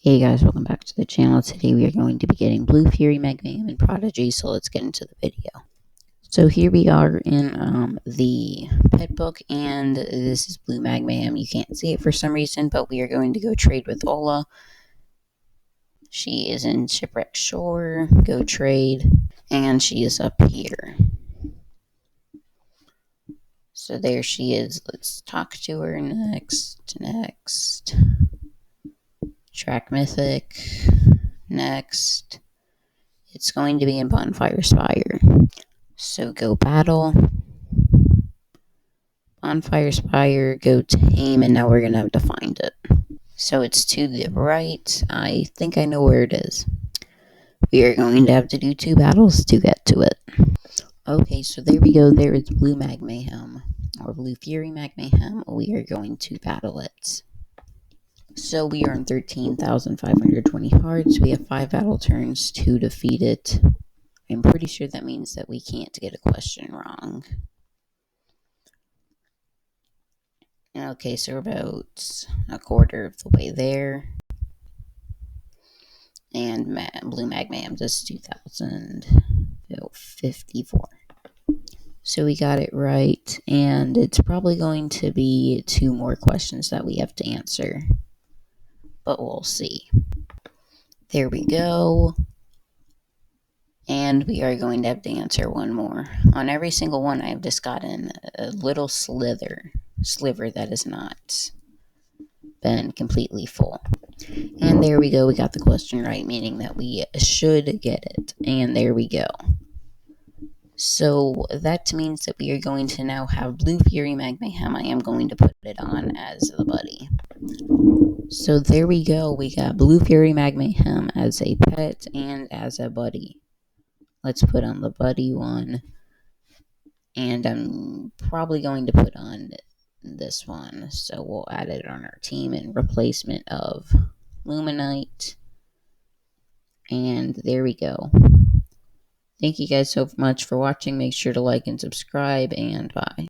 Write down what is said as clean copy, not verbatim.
Hey guys, welcome back to the channel. Today we are going to be getting Bluefury, Magmayhem, and Prodigy, so let's get into the video. So here we are in the pet book, and this is Blue Magmayhem. You can't see it for some reason, but we are going to go trade with Ola. She is in Shipwreck Shore, go trade, and she is up here. So there she is. Let's talk to her next. Track Mythic. Next. It's going to be in Bonfire Spire. So go battle. Bonfire Spire, go tame, and now we're going to have to find it. So it's to the right. I think I know where it is. We are going to have to do 2 battles to get to it. Okay, so there we go. There is Blue Magmayhem, or Bluefury Magmayhem. We are going to battle it. So we are on 13,520 hearts. We have 5 battle turns to defeat it. I'm pretty sure that means that we can't get a question wrong. Okay, so we're about a quarter of the way there. And Blue Magmayhem does 2,054. So we got it right, and it's probably going to be 2 more questions that we have to answer. But we'll see. There we go. And we are going to have to answer 1 more. On every single one, I have just gotten a little sliver that has not been completely full. And there we go. We got the question right, meaning that we should get it. And there we go. So that means that we are going to now have Bluefury Magmayhem. I am going to put it on as the buddy. So there we go. We got Bluefury Magmayhem as a pet and as a buddy. Let's put on the buddy one. And I'm probably going to put on this one. So we'll add it on our team in replacement of Luminite. And there we go. Thank you guys so much for watching. Make sure to like and subscribe, and bye.